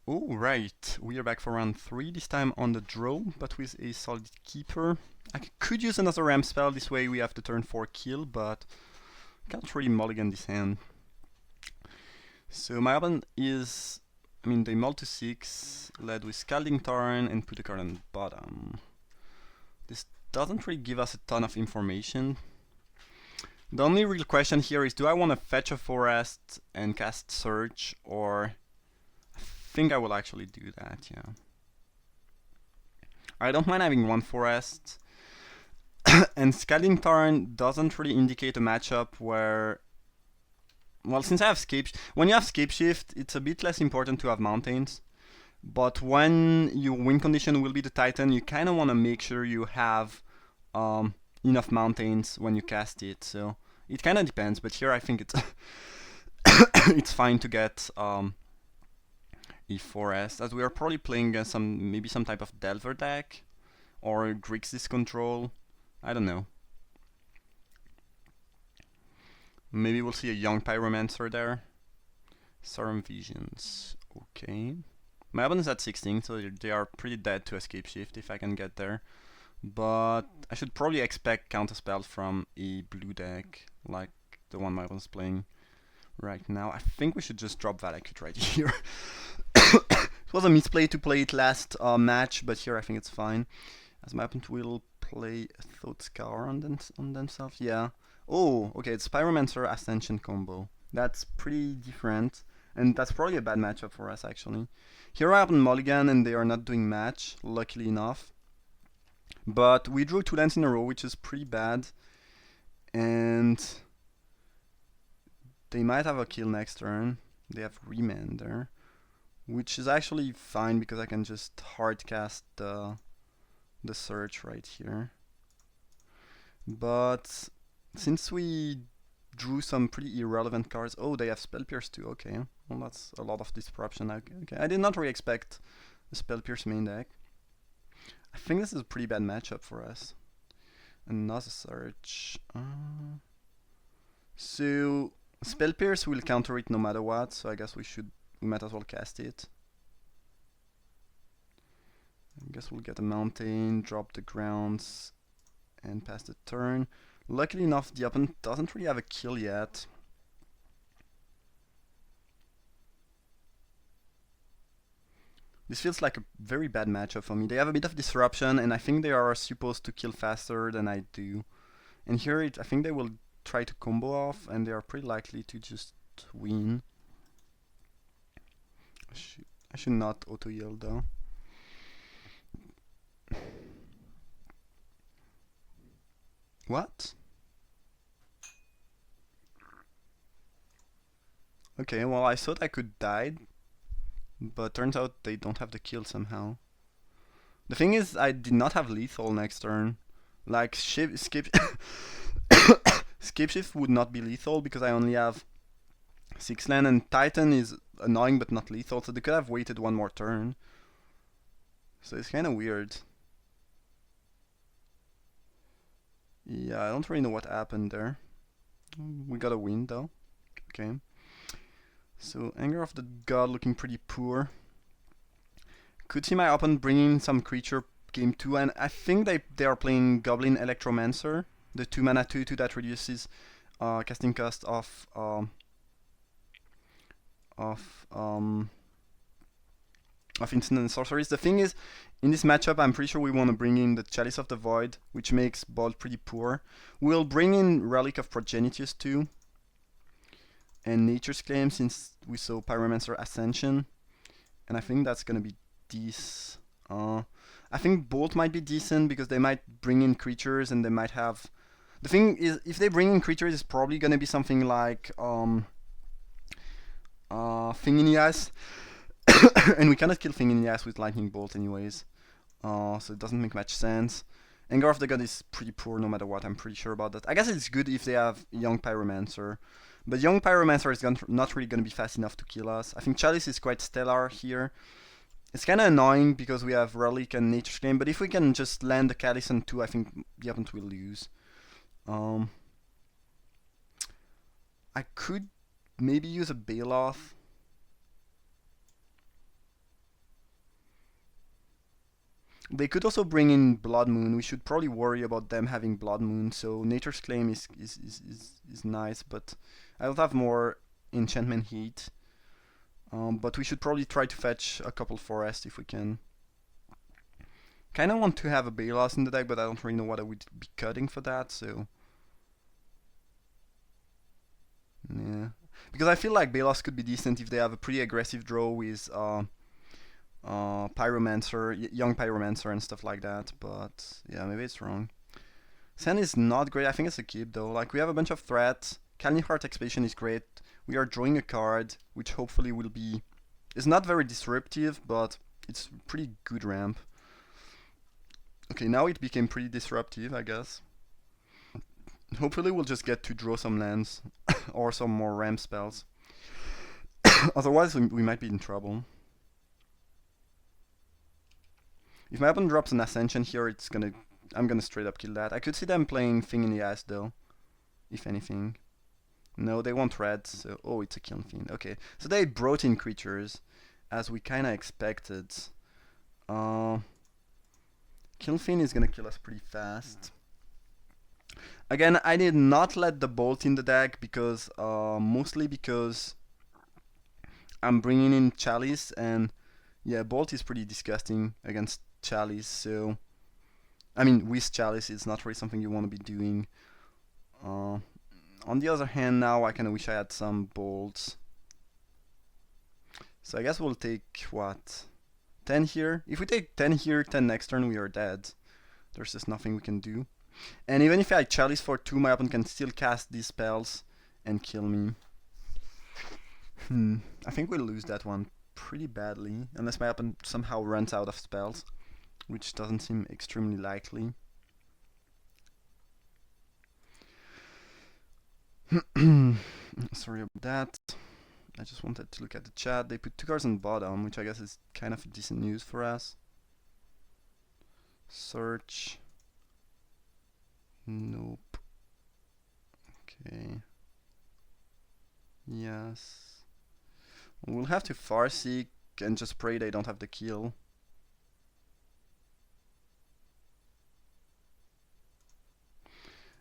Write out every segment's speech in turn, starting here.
Oh, right. We are back for round 3, this time on the draw, but with a solid keeper. I could use another ramp spell, this way we have the turn 4 kill, but can't really mulligan this hand. So my opponent is, they mull to 6, led with Scalding Tarn and put a card on the bottom. This doesn't really give us a ton of information. The only real question here is, do I want to fetch a forest and cast Search, or I think I will actually do that, yeah. I don't mind having one forest, and Scalding Tarn doesn't really indicate a matchup where, well, since I have when you have Scape Shift, it's a bit less important to have mountains. But when your win condition will be the Titan, you kind of want to make sure you have enough mountains when you cast it. So it kind of depends, but here I think it's it's fine to get a forest, as we are probably playing maybe some type of Delver deck or Grixis control. I don't know. Maybe we'll see a young Pyromancer there. Sorum Visions. Okay. My opponent is at 16, so they are pretty dead to Escape Shift if I can get there. But I should probably expect counterspell from a blue deck, like the one my opponent's playing right now. I think we should just drop Valakut right here. It was a misplay to play it last match, but here I think it's fine. As my opponent will play a Thought Scour on themselves. Yeah. Oh, okay, it's Pyromancer Ascension combo. That's pretty different, and that's probably a bad matchup for us actually. Here I have Mulligan and they are not doing match, luckily enough. But we drew 2 lands in a row, which is pretty bad. And they might have a kill next turn. They have Remander, which is actually fine because I can just hard cast the search right here. But since we drew some pretty irrelevant cards, oh, they have Spell Pierce too. Okay, well that's a lot of disruption. Okay, I did not really expect a Spell Pierce main deck. I think this is a pretty bad matchup for us. Another search. So Spell Pierce will counter it no matter what, so I guess we might as well cast it. I guess we'll get a mountain, drop the grounds, and pass the turn. Luckily enough, the opponent doesn't really have a kill yet. This feels like a very bad matchup for me. They have a bit of disruption, and I think they are supposed to kill faster than I do. And here, I think they will try to combo off, and they are pretty likely to just win. I should not auto-yield though. What? Okay, well I thought I could die, but turns out they don't have the kill somehow. The thing is, I did not have lethal next turn. Like, skip Shift would not be lethal because I only have 6 land, and Titan is annoying but not lethal, so they could have waited one more turn. So it's kind of weird. Yeah, I don't really know what happened there. We got a win though. Okay. So Anger of the God looking pretty poor. Could see my opponent bringing some creature game 2, and I think they are playing Goblin Electromancer, the 2 mana 2/2 that reduces casting cost of instant and sorceries. The thing is, in this matchup, I'm pretty sure we want to bring in the Chalice of the Void, which makes Bolt pretty poor. We'll bring in Relic of Progenitus too, and Nature's Claim, since we saw Pyromancer Ascension, and I think that's gonna be this. I think Bolt might be decent because they might bring in creatures and they might have. The thing is, if they bring in creatures, it's probably gonna be something like Thing in the Ass, and we cannot kill Thing in the Ass with Lightning Bolt anyways, so it doesn't make much sense. Anger of the God is pretty poor no matter what, I'm pretty sure about that. I guess it's good if they have Young Pyromancer, but Young Pyromancer is not really going to be fast enough to kill us. I think Chalice is quite stellar here. It's kind of annoying because we have Relic and Nature's Claim, but if we can just land the Chalice on 2, I think the opponent will lose. I could maybe use a Baloth. They could also bring in Blood Moon. We should probably worry about them having Blood Moon. So Nature's Claim is nice, but I don't have more enchantment heat. But we should probably try to fetch a couple forests if we can. Kinda want to have a Balos in the deck, but I don't really know what I would be cutting for that, so... Yeah. Because I feel like Balos could be decent if they have a pretty aggressive draw with Pyromancer, young Pyromancer and stuff like that, but yeah, maybe it's wrong. Sand is not great, I think it's a keep though. Like, we have a bunch of threats. Kalni Heart Expedition is great. We are drawing a card, which hopefully will be... It's not very disruptive, but it's pretty good ramp. Okay, now it became pretty disruptive, I guess. Hopefully we'll just get to draw some lands or some more ramp spells. Otherwise we might be in trouble. If my opponent drops an Ascension here, I'm gonna straight up kill that. I could see them playing Thing in the Ass though, if anything. No, they want red, so... Oh, it's a Kiln Fiend. Okay, so they brought in creatures, as we kinda expected. Kiln Fiend is gonna kill us pretty fast. Again, I did not let the Bolt in the deck because... mostly because... I'm bringing in Chalice, and... Yeah, Bolt is pretty disgusting against Chalice, so... I mean, with Chalice, it's not really something you want to be doing. On the other hand, now I kind of wish I had some bolts. So I guess we'll take, what? 10 here? If we take 10 here, 10 next turn, we are dead. There's just nothing we can do. And even if I Chalice for 2, my opponent can still cast these spells and kill me. I think we'll lose that one pretty badly, unless my opponent somehow runs out of spells, which doesn't seem extremely likely. Sorry about that. I just wanted to look at the chat. They put 2 cards on the bottom, which I guess is kind of decent news for us. Search. Nope. Okay. Yes. We'll have to Farseek and just pray they don't have the kill.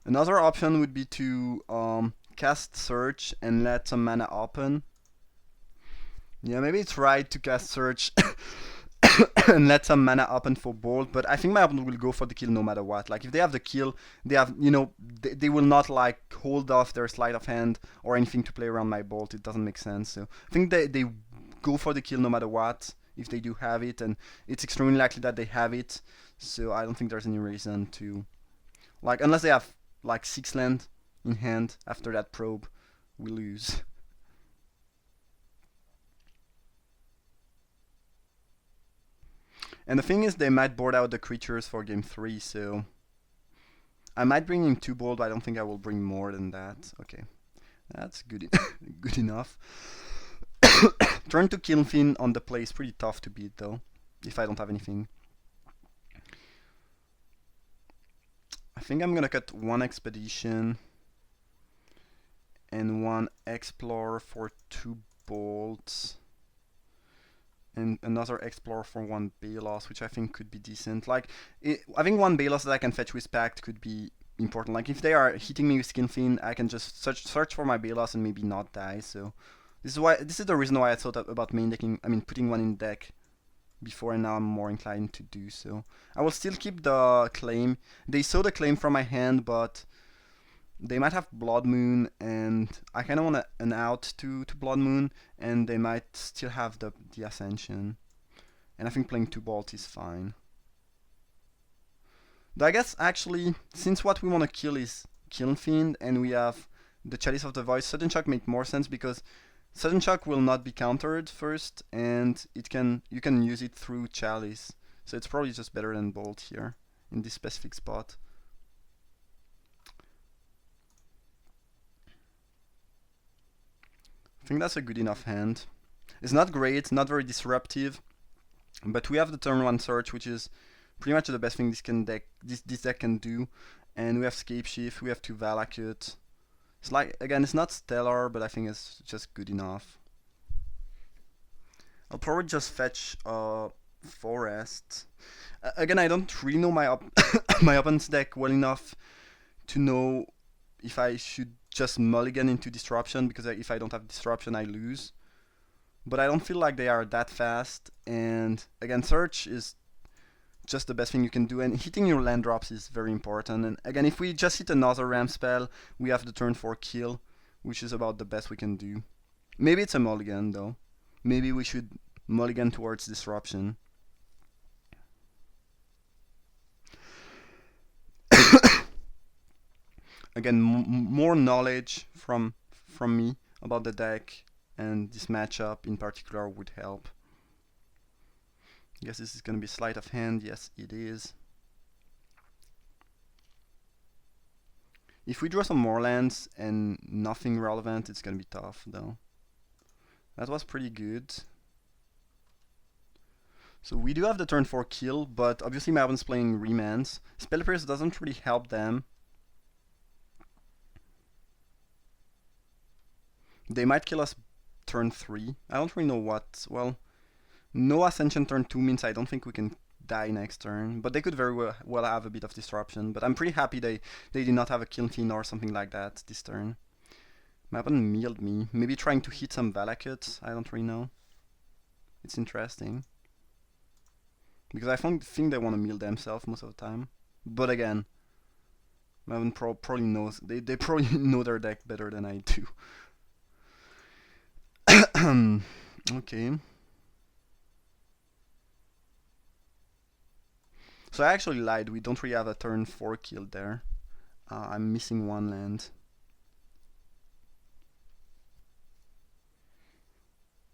Another option would be to cast Search and let some mana open. Yeah, maybe it's right to cast Search and let some mana open for Bolt, but I think my opponent will go for the kill no matter what. Like, if they have the kill, they have, you know, they will not, like, hold off their sleight of hand or anything to play around my Bolt. It doesn't make sense. So I think they go for the kill no matter what, if they do have it, and it's extremely likely that they have it. So I don't think there's any reason to, like, unless they have like 6 land in hand after that probe, we lose. And the thing is, they might board out the creatures for game 3, so I might bring in 2 bold, but I don't think I will bring more than that. Okay, that's good, good enough. Turn to Kiln Fiend on the play is pretty tough to beat though, if I don't have anything. I think I'm gonna cut 1 Expedition and 1 Explorer for 2 bolts. And another Explorer for 1 Balos, which I think could be decent. Like, I think 1 Balos that I can fetch with Pact could be important. Like, if they are hitting me with Kiln Fiend, I can just search for my Balos and maybe not die. So this is the reason why I thought about main decking. I mean, putting 1 in deck before, and now I'm more inclined to do so. I will still keep the claim. They saw the claim from my hand, but they might have Blood Moon, and I kind of want an out to Blood Moon, and they might still have the Ascension. And I think playing 2 Bolt is fine. But I guess, actually, since what we want to kill is Kiln Fiend, and we have the Chalice of the Void, Sudden Shock makes more sense, because Sudden Shock will not be countered first, and you can use it through Chalice. So it's probably just better than Bolt here, in this specific spot. I think that's a good enough hand. It's not great, not very disruptive, but we have the turn 1 search, which is pretty much the best thing this deck can do. And we have Scapeshift, we have 2 Valakut. It's like, again, it's not stellar, but I think it's just good enough. I'll probably just fetch Forest. Again, I don't really know my my opponent's deck well enough to know if I should just mulligan into Disruption, because if I don't have Disruption, I lose. But I don't feel like they are that fast, and again, Search is just the best thing you can do, and hitting your land drops is very important. And again, if we just hit another Ram spell, we have the turn 4 kill, which is about the best we can do. Maybe it's a mulligan though. Maybe we should mulligan towards Disruption. Again, more knowledge from me about the deck and this matchup in particular would help. I guess this is going to be sleight of hand. Yes, it is. If we draw some more lands and nothing relevant, it's going to be tough though. That was pretty good. So we do have the turn 4 kill, but obviously my opponent's playing Remans. Spell Pierce doesn't really help them. They might kill us turn 3. I don't really know what. Well, no Ascension turn 2 means I don't think we can die next turn. But they could very well have a bit of disruption. But I'm pretty happy they did not have a Kiln Fiend or something like that this turn. My opponent milled me. Maybe trying to hit some Valakut. I don't really know. It's interesting. Because I think they want to mill themselves most of the time. But again, my opponent probably knows. They probably know their deck better than I do. Okay. So I actually lied. We don't really have a turn 4 kill there. I'm missing one land.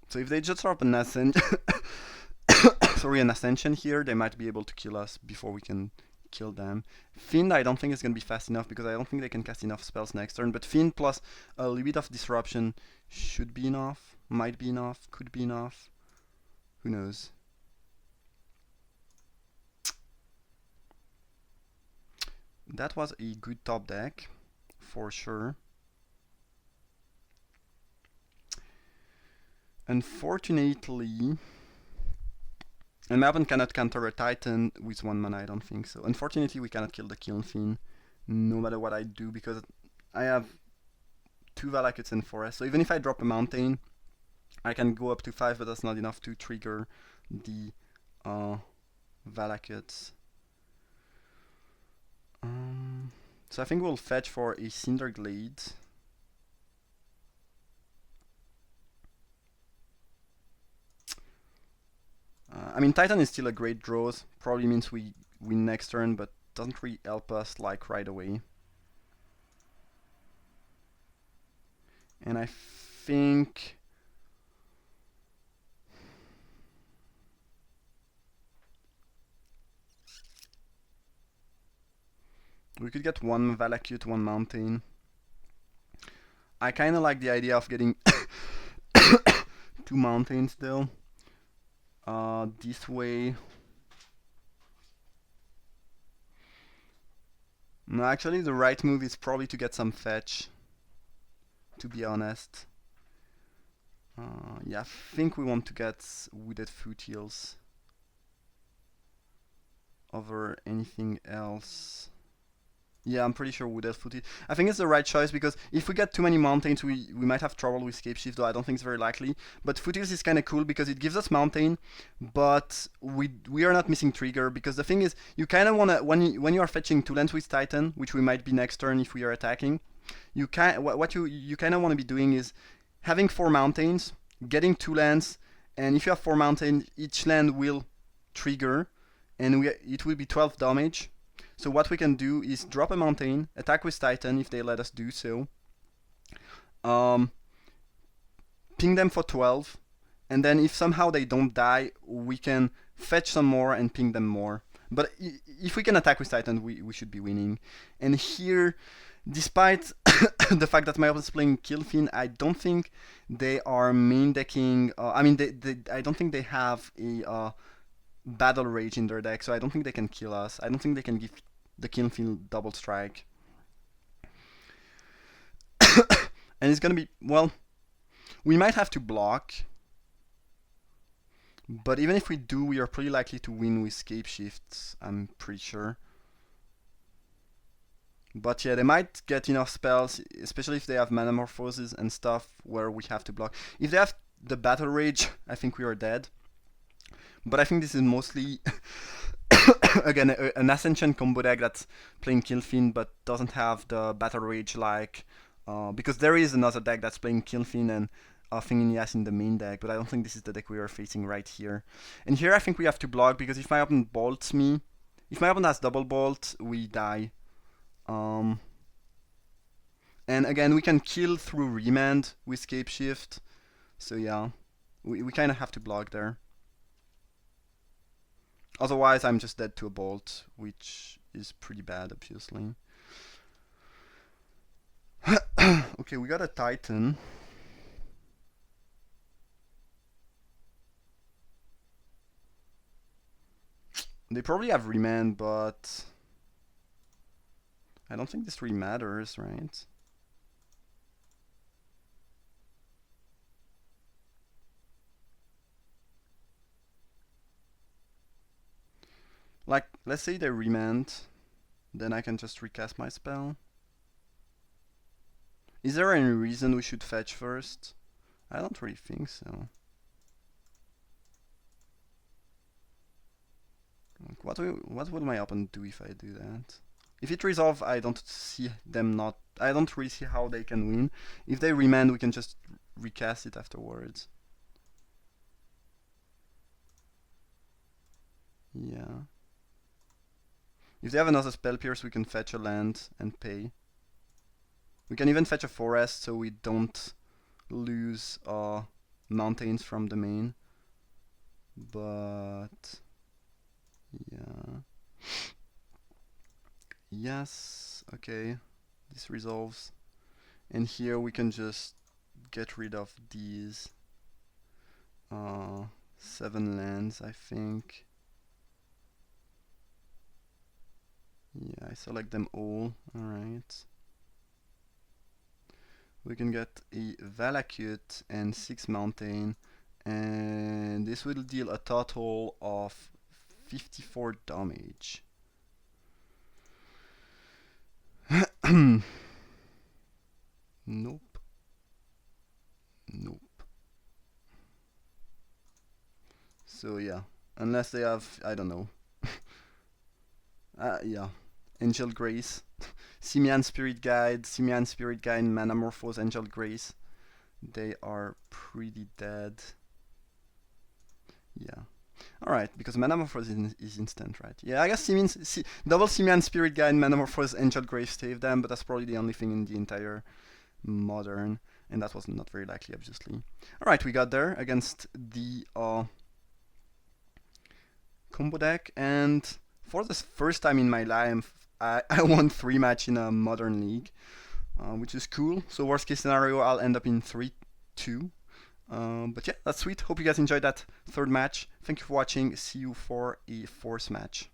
So if they just drop an ascension, an ascension here, they might be able to kill us before we can kill them. Fiend, I don't think is going to be fast enough because I don't think they can cast enough spells next turn. But Fiend plus a little bit of disruption should be enough. Might be enough. Could be enough. Who knows? That was a good top deck, for sure. Unfortunately, and my opponent cannot counter a Titan with 1 mana, I don't think so. Unfortunately, we cannot kill the Kiln Fiend, no matter what I do, because I have 2 Valakuts and Forest. So even if I drop a Mountain, I can go up to 5, but that's not enough to trigger the Valakuts. So I think we'll fetch for a Cinderglade. I mean, Titan is still a great draw. Probably means we win next turn, but doesn't really help us like right away. And I think we could get 1 Valakut, 1 Mountain. I kind of like the idea of getting 2 Mountains though. This way. No, actually the right move is probably to get some fetch, to be honest. Yeah, I think we want to get Wooded Foothills over anything else. Yeah, I'm pretty sure Wooded Foothills. I think it's the right choice because if we get too many mountains, we might have trouble with Scapeshift, though I don't think it's very likely. But Foothills is kind of cool because it gives us mountain, but we are not missing trigger, because the thing is, you kind of want to, when you are fetching 2 lands with Titan, which we might be next turn if we are attacking, you what you kind of want to be doing is having 4 mountains, getting 2 lands, and if you have 4 mountains, each land will trigger, and it will be 12 damage. So what we can do is drop a mountain, attack with Titan if they let us do so, ping them for 12, and then if somehow they don't die, we can fetch some more and ping them more. But if we can attack with Titan, we should be winning. And here, despite the fact that my opponent is playing Kiln Fiend, I don't think they are main decking. I mean, I don't think they have a Battle Rage in their deck, so I don't think they can kill us. I don't think they can give the Kiln Fiend double strike. And it's gonna be, well, we might have to block, But even if we do, we are pretty likely to win with scape shifts, I'm pretty sure. But yeah, they might get enough spells, especially if they have Manamorphoses and stuff where we have to block. If they have the Battle Rage, I think we are dead. But I think this is mostly, again, an Ascension combo deck that's playing Killfin but doesn't have the Battle Rage like... because there is another deck that's playing Killfin and Thinginias in the main deck, but I don't think this is the deck we are facing right here. And here I think we have to block, because if my opponent bolts me, if my opponent has double bolt, we die. And again, we can kill through Remand with Scape Shift. So yeah, we kind of have to block there. Otherwise, I'm just dead to a bolt, which is pretty bad, obviously. Okay, we got a Titan. They probably have Remand, but... I don't think this really matters, right? Like, let's say they Remand, then I can just recast my spell. Is there any reason we should fetch first? I don't really think so. Like, what will my opponent do if I do that? If it resolve, I don't see them not... I don't really see how they can win. If they Remand, we can just recast it afterwards. Yeah. If they have another Spell Pierce, we can fetch a land and pay. We can even fetch a forest so we don't lose mountains from the main. But... yeah. Yes, okay, this resolves. And here we can just get rid of these 7 lands, I think. Yeah, I select them all, alright. We can get a Valakut and 6 mountain, and this will deal a total of 54 damage. Nope. Nope. So yeah, unless they have, I don't know. Yeah, Angel Grace, Simian Spirit Guide, Manamorphose, Angel Grace. They are pretty dead. Yeah. Alright, because Manamorphose is instant, right? Yeah, I guess double Simian Spirit Guide, Manamorphose, Angel Grace save them, but that's probably the only thing in the entire Modern, and that was not very likely, obviously. Alright, we got there against the combo deck, and for the first time in my life, I won 3 match in a Modern League, which is cool. So worst case scenario, I'll end up in 3-2. But yeah, that's sweet. Hope you guys enjoyed that 3rd match. Thank you for watching. See you for a 4th match.